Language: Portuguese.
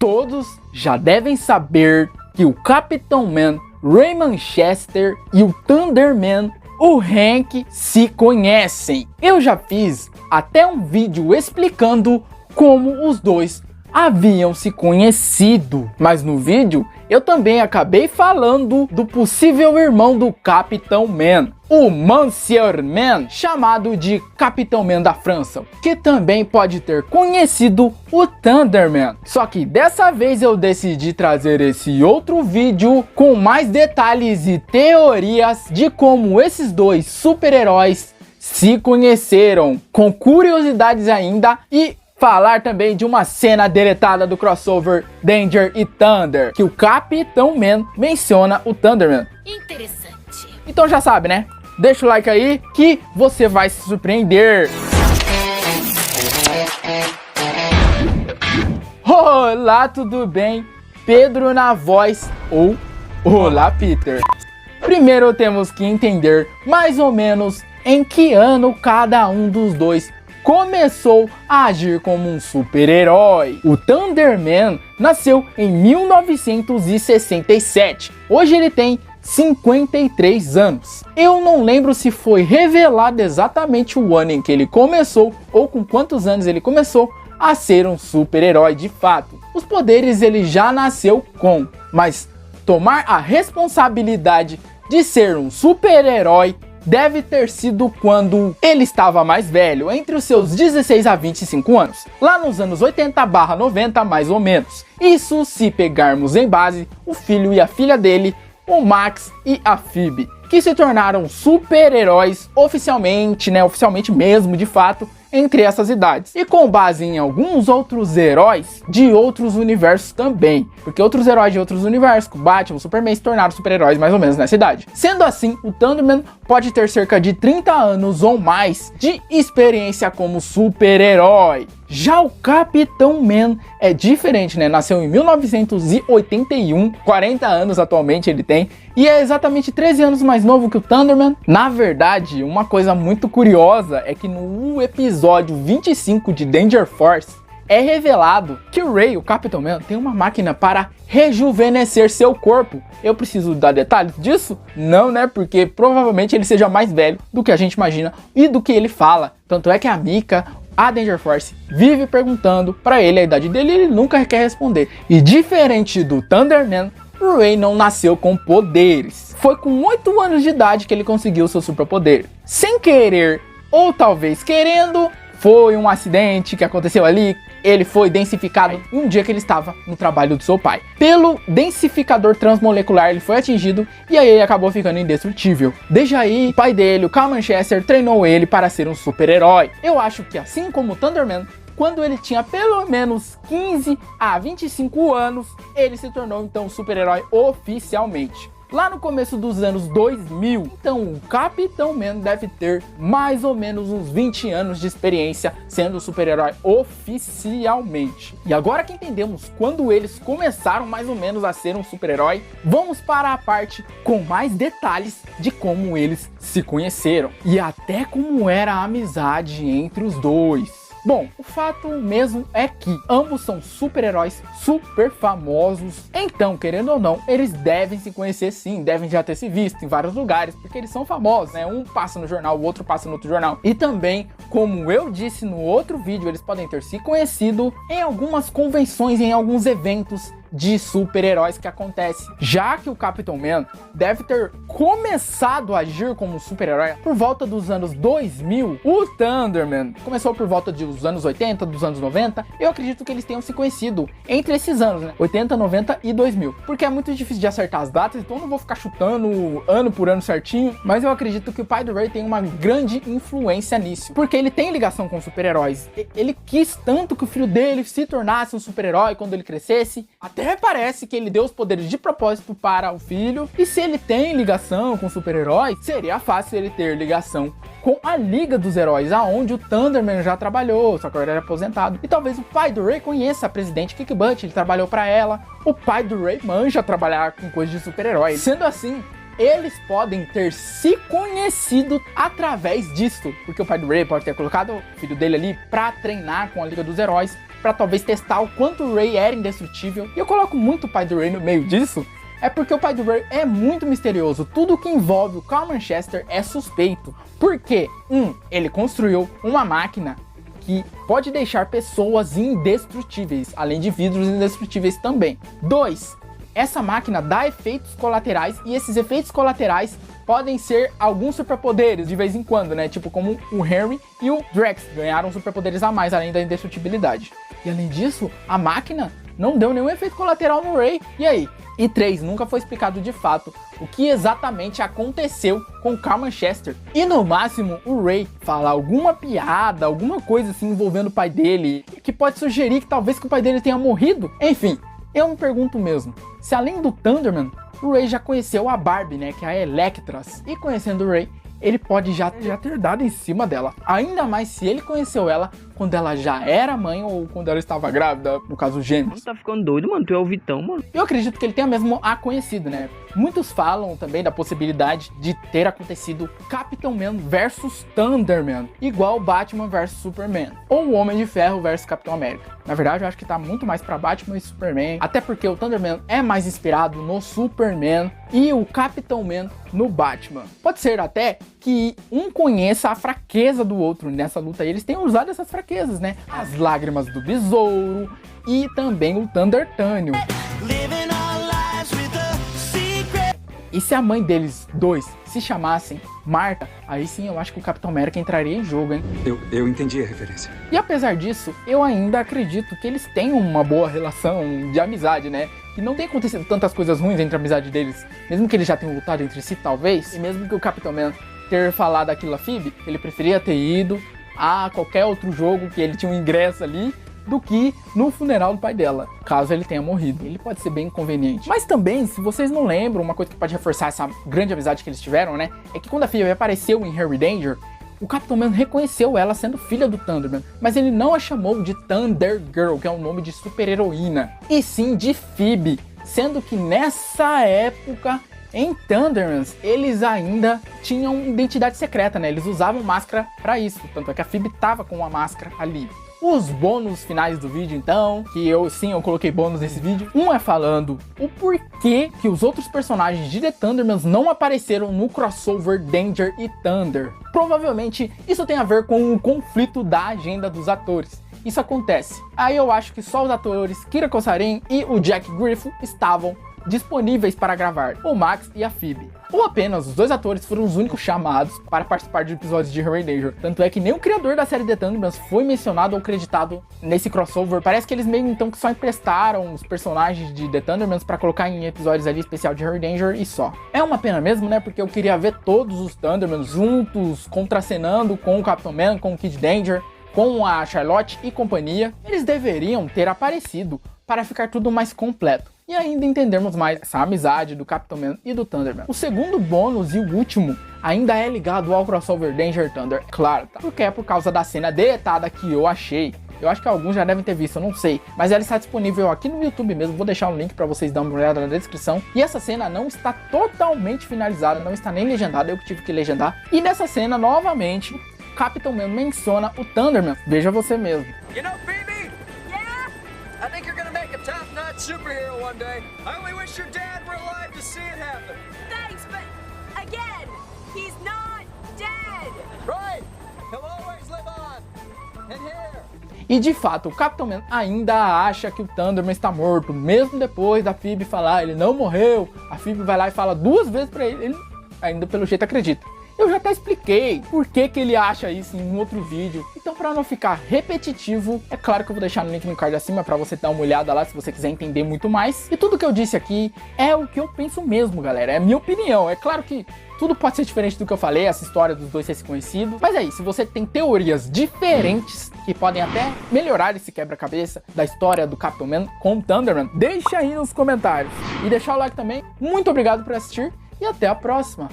Todos já devem saber que o Capitão Man, Ray Manchester e o Thunderman, o Hank, se conhecem. Eu já fiz até um vídeo explicando como os dois haviam se conhecido, mas no vídeo eu também acabei falando do possível irmão do Capitão Man, o Monsieur Man, chamado de Capitão Man da França, que também pode ter conhecido o Thunderman. Só que dessa vez eu decidi trazer esse outro vídeo com mais detalhes e teorias de como esses dois super-heróis se conheceram, com curiosidades ainda, e falar também de uma cena deletada do crossover Danger e Thunder, que o Capitão Man menciona o Thunderman. Interessante. Então já sabe, né? Deixa o like aí que você vai se surpreender. Olá, tudo bem? Pedro na voz ou Olá, Peter. Primeiro temos que entender mais ou menos em que ano cada um dos dois começou a agir como um super-herói. O Thunderman nasceu em 1967. Hoje ele tem 53 anos. Eu não lembro se foi revelado exatamente o ano em que ele começou ou com quantos anos ele começou a ser um super-herói de fato. Os poderes ele já nasceu com, mas tomar a responsabilidade de ser um super-herói deve ter sido quando ele estava mais velho, entre os seus 16 a 25 anos, lá nos anos 80/90 mais ou menos. Isso se pegarmos em base o filho e a filha dele, o Max e a Phoebe, que se tornaram super-heróis oficialmente, oficialmente mesmo, de fato, entre essas idades. E com base em alguns outros heróis de outros universos também, porque outros heróis de outros universos, como Batman, Superman, se tornaram super-heróis mais ou menos nessa idade. Sendo assim, o Thunderman pode ter cerca de 30 anos ou mais de experiência como super-herói. Já o Capitão Man é diferente, Nasceu em 1981, 40 anos atualmente ele tem, e é exatamente 13 anos mais novo que o Thunderman. Na verdade, uma coisa muito curiosa é que no episódio 25 de Danger Force, é revelado que o Ray, o Capitão Man, tem uma máquina para rejuvenescer seu corpo. Eu preciso dar detalhes disso? Não, porque provavelmente ele seja mais velho do que a gente imagina e do que ele fala. Tanto é que a Mika, a Danger Force, vive perguntando para ele a idade dele e ele nunca quer responder. E diferente do Thunderman, o Ray não nasceu com poderes. Foi com 8 anos de idade que ele conseguiu seu superpoder. Sem querer, ou talvez querendo, foi um acidente que aconteceu ali. Ele foi densificado um dia que ele estava no trabalho do seu pai. Pelo densificador transmolecular ele foi atingido e aí ele acabou ficando indestrutível. Desde aí, o pai dele, o Cal Manchester, treinou ele para ser um super-herói. Eu acho que assim como o Thunderman, quando ele tinha pelo menos 15 a 25 anos, ele se tornou então um super-herói oficialmente. Lá no começo dos anos 2000, então o Capitão Man deve ter mais ou menos uns 20 anos de experiência sendo super-herói oficialmente. E agora que entendemos quando eles começaram mais ou menos a ser um super-herói, vamos para a parte com mais detalhes de como eles se conheceram e até como era a amizade entre os dois. Bom, o fato mesmo é que ambos são super-heróis super famosos, então, querendo ou não, eles devem se conhecer sim, devem já ter se visto em vários lugares, porque eles são famosos, Um passa no jornal, o outro passa no outro jornal. E também, como eu disse no outro vídeo, eles podem ter se conhecido em algumas convenções, em alguns eventos de super-heróis que acontece. Já que o Capitão Man deve ter começado a agir como super-herói por volta dos anos 2000, o Thunderman começou por volta dos anos 80, dos anos 90. Eu acredito que eles tenham se conhecido entre esses anos, 80, 90 e 2000. Porque é muito difícil de acertar as datas, então eu não vou ficar chutando ano por ano certinho, mas eu acredito que o pai do Ray tem uma grande influência nisso, porque ele tem ligação com super-heróis. Ele quis tanto que o filho dele se tornasse um super-herói quando ele crescesse. Até parece que ele deu os poderes de propósito para o filho, e se ele tem ligação com super-heróis, seria fácil ele ter ligação com a Liga dos Heróis, aonde o Thunderman já trabalhou, só que agora ele é aposentado. E talvez o pai do Ray conheça a presidente Kiki Butt, ele trabalhou para ela. O pai do Ray manja trabalhar com coisas de super-herói. Sendo assim, eles podem ter se conhecido através disso, porque o pai do Ray pode ter colocado o filho dele ali para treinar com a Liga dos Heróis, pra talvez testar o quanto o Ray era indestrutível. E eu coloco muito o pai do Ray no meio disso, é porque o pai do Ray é muito misterioso. Tudo que envolve o Carl Manchester é suspeito. Porque, ele construiu uma máquina que pode deixar pessoas indestrutíveis, além de vidros indestrutíveis também. 2. Essa máquina dá efeitos colaterais, e esses efeitos colaterais podem ser alguns superpoderes de vez em quando, né? Tipo como o Henry e o Drax ganharam superpoderes a mais, além da indestrutibilidade. E além disso, a máquina não deu nenhum efeito colateral no Ray. E aí? E 3, nunca foi explicado de fato o que exatamente aconteceu com o Carl Manchester. E no máximo, o Ray fala alguma piada, alguma coisa assim envolvendo o pai dele, que pode sugerir que talvez que o pai dele tenha morrido. Enfim, eu me pergunto mesmo, se além do Thunderman, o Ray já conheceu a Barbie, né, que é a Electras. E conhecendo o Ray, ele pode já ter dado em cima dela. Ainda mais se ele conheceu ela quando ela já era mãe ou quando ela estava grávida, no caso gêmeos. Tá ficando doido, mano? Tu é o Vitão, mano. Eu acredito que ele tenha mesmo a conhecido, né? Muitos falam também da possibilidade de ter acontecido Capitão Man versus Thunderman, igual Batman versus Superman, ou o Homem de Ferro versus Capitão América. Na verdade, eu acho que tá muito mais pra Batman e Superman, até porque o Thunderman é mais inspirado no Superman e o Capitão Man no Batman. Pode ser até que um conheça a fraqueza do outro nessa luta, e eles têm usado essas fraquezas, né? As lágrimas do besouro e também o Thunder Tânio. E se a mãe deles dois se chamassem Marta, aí sim eu acho que o Capitão América entraria em jogo, hein? Eu entendi a referência. E apesar disso, eu ainda acredito que eles tenham uma boa relação de amizade, né? Que não tem acontecido tantas coisas ruins entre a amizade deles, mesmo que eles já tenham lutado entre si, talvez. E mesmo que o Capitão Man ter falado aquilo a Phoebe, ele preferia ter ido a qualquer outro jogo que ele tinha um ingresso ali, do que no funeral do pai dela, caso ele tenha morrido. Ele pode ser bem inconveniente. Mas também, se vocês não lembram, uma coisa que pode reforçar essa grande amizade que eles tiveram, né? É que quando a Phoebe apareceu em Harry Danger, o Capitão Man reconheceu ela sendo filha do Thunderman, mas ele não a chamou de Thunder Girl, que é um nome de super-heroína, e sim de Phoebe, sendo que nessa época, em Thundermans, eles ainda tinham identidade secreta, né? Eles usavam máscara pra isso, tanto é que a Phoebe tava com uma máscara ali. Os bônus finais do vídeo, então, que eu coloquei bônus nesse vídeo. Um é falando o porquê que os outros personagens de The Thundermans não apareceram no crossover Danger e Thunder. Provavelmente isso tem a ver com o conflito da agenda dos atores. Isso acontece. Aí eu acho que só os atores Kira Kosarin e o Jack Griffin estavam disponíveis para gravar, o Max e a Phoebe. Ou apenas os dois atores foram os únicos chamados para participar de episódios de Harry Danger. Tanto é que nem o criador da série The Thundermans foi mencionado ou acreditado nesse crossover. Parece que eles meio então que só emprestaram os personagens de The Thundermans para colocar em episódios ali especial de Harry Danger e só. É uma pena mesmo, né? Porque eu queria ver todos os Thundermans juntos, contracenando com o Capitão Man, com o Kid Danger, com a Charlotte e companhia. Eles deveriam ter aparecido para ficar tudo mais completo e ainda entendermos mais essa amizade do Capitão Man e do Thunderman. O segundo bônus e o último ainda é ligado ao crossover Danger Thunder, claro, tá? Porque é por causa da cena deletada que eu achei. Eu acho que alguns já devem ter visto, eu não sei. Mas ela está disponível aqui no YouTube mesmo, vou deixar um link para vocês darem uma olhada na descrição. E essa cena não está totalmente finalizada, não está nem legendada, eu que tive que legendar. E nessa cena, novamente, o Capitão Man menciona o Thunderman. Veja você mesmo. You know, Phoebe? Yeah? I think you're gonna make a top-notch superhero one day. I only wish your dad were alive to see it happen. Thanks, but again, he's not dead. Right. He'll always live on. And here. E de fato, o Capitão Man ainda acha que o Thunderman está morto, mesmo depois da Phoebe falar, ele não morreu. A Phoebe vai lá e fala 2 vezes pra ele ainda pelo jeito acredita. Eu já até expliquei por que ele acha isso em um outro vídeo. Então, para não ficar repetitivo, é claro que eu vou deixar no link no card acima para você dar uma olhada lá se você quiser entender muito mais. E tudo que eu disse aqui é o que eu penso mesmo, galera. É a minha opinião. É claro que tudo pode ser diferente do que eu falei, essa história dos dois ser conhecidos. Mas aí, se você tem teorias diferentes que podem até melhorar esse quebra-cabeça da história do Capitão Man com o Thunderman, deixa aí nos comentários. E deixar o like também. Muito obrigado por assistir e até a próxima.